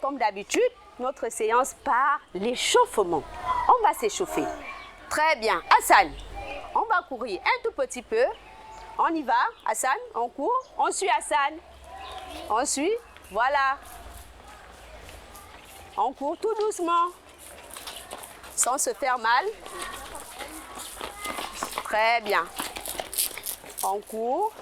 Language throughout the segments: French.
Comme d'habitude, notre séance par l'échauffement. On va s'échauffer. Très bien. Hassan, on va courir un tout petit peu. On y va. Hassan, on court. On suit Hassan. On suit. Voilà. On court tout doucement. Sans se faire mal. Très bien. On court.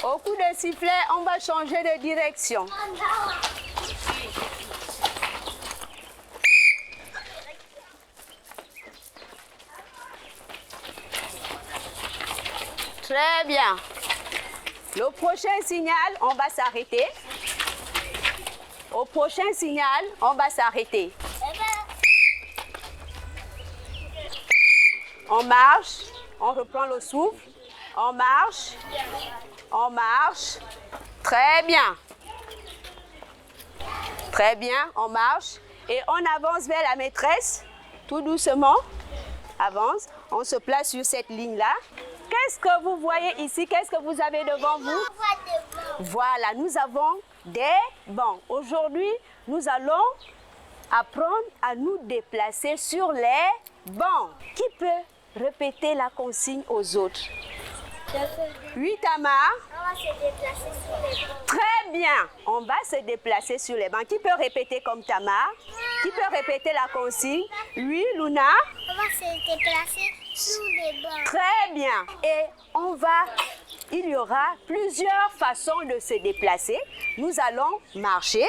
Au coup de sifflet, on va changer de direction. Très bien. Le prochain signal, on va s'arrêter. Au prochain signal, on va s'arrêter. On marche, on reprend le souffle. On marche. On marche. Très bien. Très bien, on marche. Et on avance vers la maîtresse, tout doucement. Avance. On se place sur cette ligne-là. Qu'est-ce que vous voyez ici? Qu'est-ce que vous avez devant vous? Voilà, nous avons des bancs. Aujourd'hui, nous allons apprendre à nous déplacer sur les bancs. Qui peut répéter la consigne aux autres? Oui, Tamar. On va se déplacer sur les bancs. Très bien. On va se déplacer sur les bancs. Qui peut répéter comme Tamar? Qui peut répéter la consigne? Oui, Luna. On va se déplacer sur les bancs. Très bien. Et il y aura plusieurs façons de se déplacer. Nous allons marcher.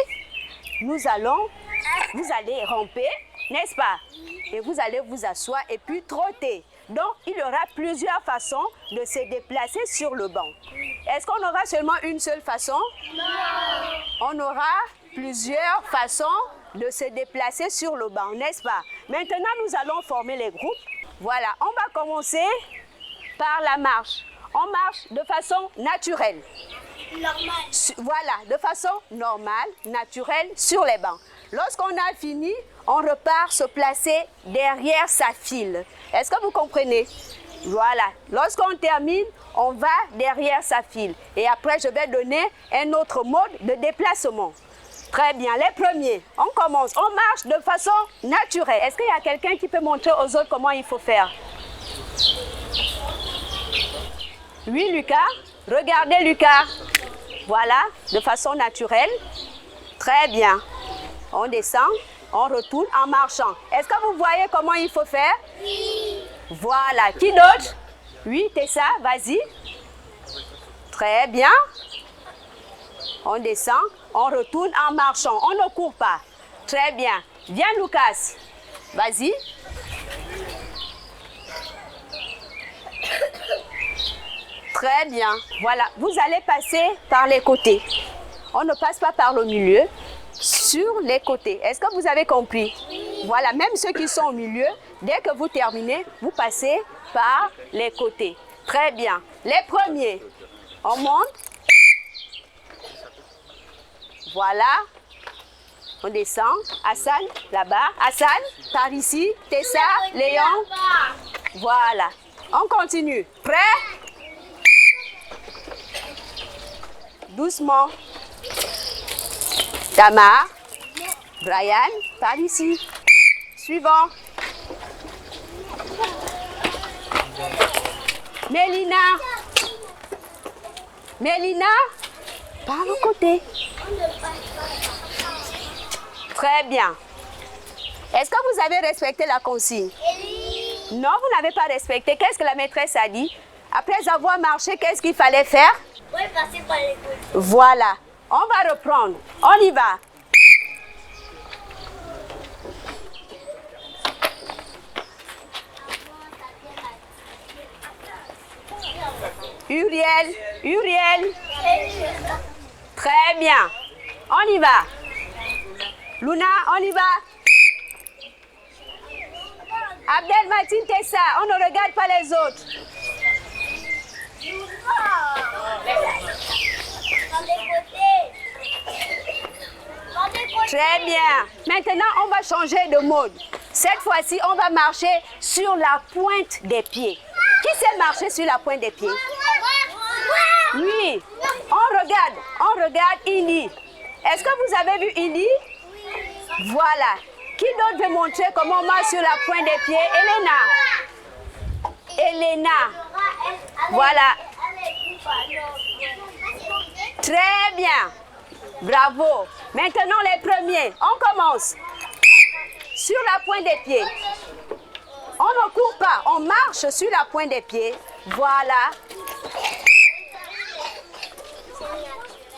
Vous allez ramper, n'est-ce pas? Et vous allez vous asseoir et puis trotter. Donc, il y aura plusieurs façons de se déplacer sur le banc. Est-ce qu'on aura seulement une seule façon? Non. On aura plusieurs façons de se déplacer sur le banc, n'est-ce pas? Maintenant, nous allons former les groupes. Voilà, on va commencer par la marche. On marche de façon naturelle. Normal. Voilà, de façon normale, naturelle, sur les bancs. Lorsqu'on a fini, on repart se placer derrière sa file. Est-ce que vous comprenez? Voilà. Lorsqu'on termine, on va derrière sa file. Et après, je vais donner un autre mode de déplacement. Très bien. Les premiers, on commence. On marche de façon naturelle. Est-ce qu'il y a quelqu'un qui peut montrer aux autres comment il faut faire? Oui, Lucas. Regardez, Lucas. Voilà, de façon naturelle. Très bien. On descend, on retourne en marchant. Est-ce que vous voyez comment il faut faire? Oui. Voilà. Qui d'autre? Oui, Tessa, vas-y. Très bien. On descend, on retourne en marchant. On ne court pas. Très bien. Viens, Lucas. Vas-y. Très bien. Voilà. Vous allez passer par les côtés. On ne passe pas par le milieu. Sur les côtés. Est-ce que vous avez compris? Oui. Voilà, même ceux qui sont au milieu, dès que vous terminez, vous passez par les côtés. Très bien. Les premiers, on monte. Voilà. On descend. Hassan, là-bas. Hassan, par ici. Tessa, Léon. Voilà. On continue. Prêt? Doucement. Tamar, Brian, par ici. Suivant. Mélina. Mélina, par le côté. Très bien. Est-ce que vous avez respecté la consigne? Non, vous n'avez pas respecté. Qu'est-ce que la maîtresse a dit? Après avoir marché, qu'est-ce qu'il fallait faire? Oui, passer par les côtés. Voilà. On va reprendre. On y va. Uriel. Uriel. Très bien. on y va. Luna, on y va. Abdel-Matin Tessa, on ne regarde pas les autres. Très bien. Maintenant, on va changer de mode. Cette fois-ci, on va marcher sur la pointe des pieds. Qui sait marcher sur la pointe des pieds? Oui. On regarde Indy. Est-ce que vous avez vu Indy? Voilà. Qui d'autre veut montrer comment on marche sur la pointe des pieds? Elena. Voilà. Très bien. Bravo. Maintenant les premiers. On commence. Sur la pointe des pieds. On ne court pas. On marche sur la pointe des pieds. Voilà.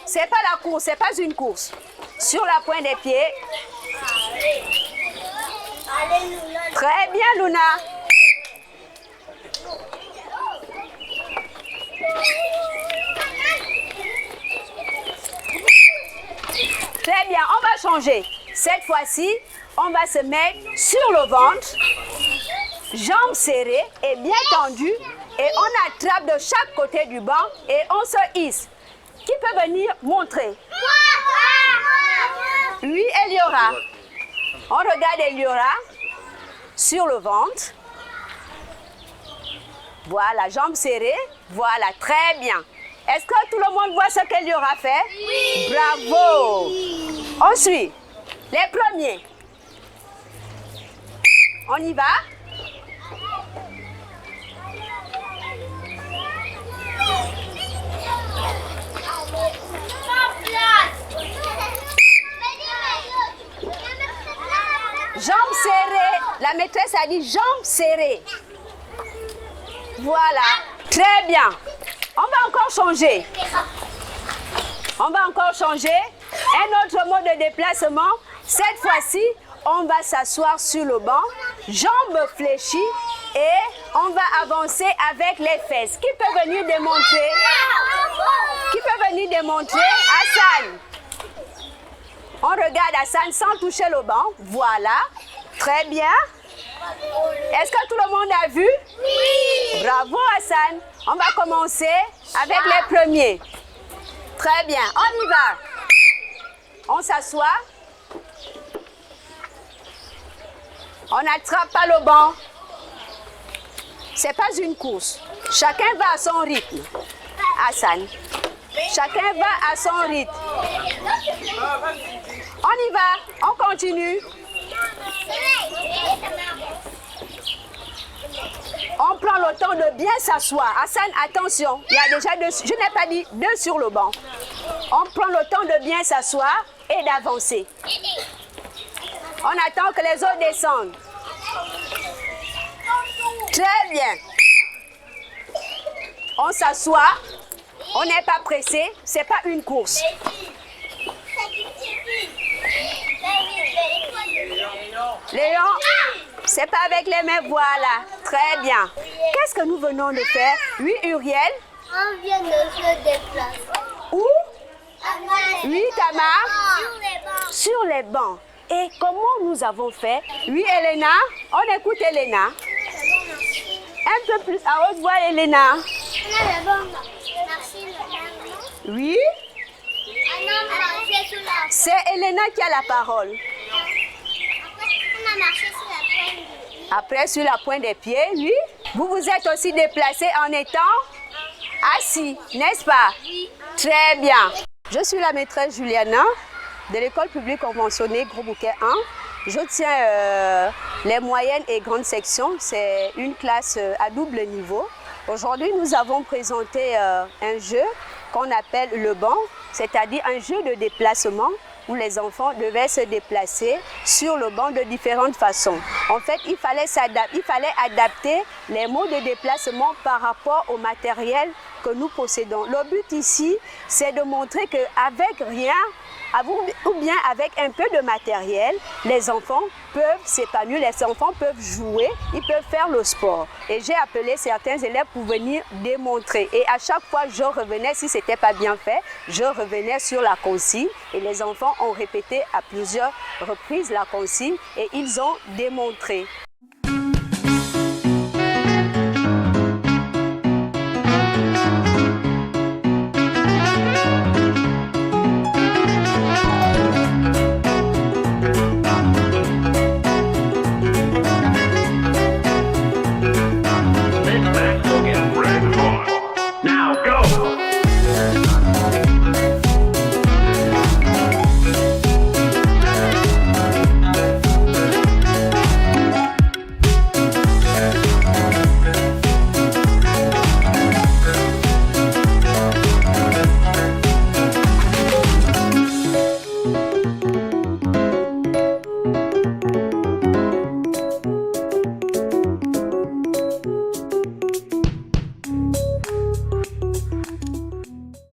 C'est pas la course. C'est pas une course. Sur la pointe des pieds. Très bien, Luna. Très bien, on va changer. Cette fois-ci, on va se mettre sur le ventre, jambes serrées et bien tendues. Et on attrape de chaque côté du banc et on se hisse. Qui peut venir montrer? Oui, Eliora. On regarde Eliora sur le ventre. Voilà, jambes serrées. Voilà, très bien. Est-ce que tout le monde voit ce qu'Eliora fait? Oui. Bravo. On suit. Les premiers. On y va? Jambes serrées. La maîtresse a dit jambes serrées. Voilà. Très bien. On va encore changer. On va encore changer. Un autre mode de déplacement. Cette fois-ci, on va s'asseoir sur le banc, jambes fléchies et on va avancer avec les fesses. Qui peut venir démontrer? Qui peut venir démontrer? Hassan. On regarde Hassan sans toucher le banc. Voilà. Très bien. Est-ce que tout le monde a vu? Oui. Bravo Hassan. On va commencer avec les premiers. Très bien. On y va. On s'assoit. On n'attrape pas le banc. C'est pas une course. Chacun va à son rythme. Hassan. Chacun va à son rythme. On y va. On continue. On prend le temps de bien s'asseoir. Hassan, attention. Il y a déjà deux. Je n'ai pas dit deux sur le banc. On prend le temps de bien s'asseoir et d'avancer. On attend que les autres descendent. Très bien. On s'assoit. On n'est pas pressé. Ce n'est pas une course. Léon, c'est pas avec les mains. Voilà. Très bien. Qu'est-ce que nous venons de faire? Oui, Uriel? On vient de se déplacer. Où? Oui, Tamar? Sur les bancs. Sur les bancs. Et comment nous avons fait? Oui, Elena? On écoute Elena. Un peu plus à haute voix, Elena. On a le bon marché le Oui? On a marché sur la C'est Elena qui a la parole. On a marché sur la pointe du pied. Après, sur la pointe des pieds, oui. Vous vous êtes aussi déplacé en étant assis, n'est-ce pas? Oui. Très bien. Je suis la maîtresse Juliana de l'école publique conventionnée Gros Bouquet 1. Je tiens les moyennes et grandes sections. C'est une classe à double niveau. Aujourd'hui, nous avons présenté un jeu qu'on appelle le banc, c'est-à-dire un jeu de déplacement où les enfants devaient se déplacer sur le banc de différentes façons. En fait, il fallait adapter les modes de déplacement par rapport au matériel que nous possédons. Le but ici, c'est de montrer qu'avec rien, ou bien avec un peu de matériel, les enfants peuvent s'épanouir, les enfants peuvent jouer, ils peuvent faire le sport. Et j'ai appelé certains élèves pour venir démontrer. Et à chaque fois, je revenais, si ce n'était pas bien fait, je revenais sur la consigne et les enfants ont répété à plusieurs reprises la consigne et ils ont démontré.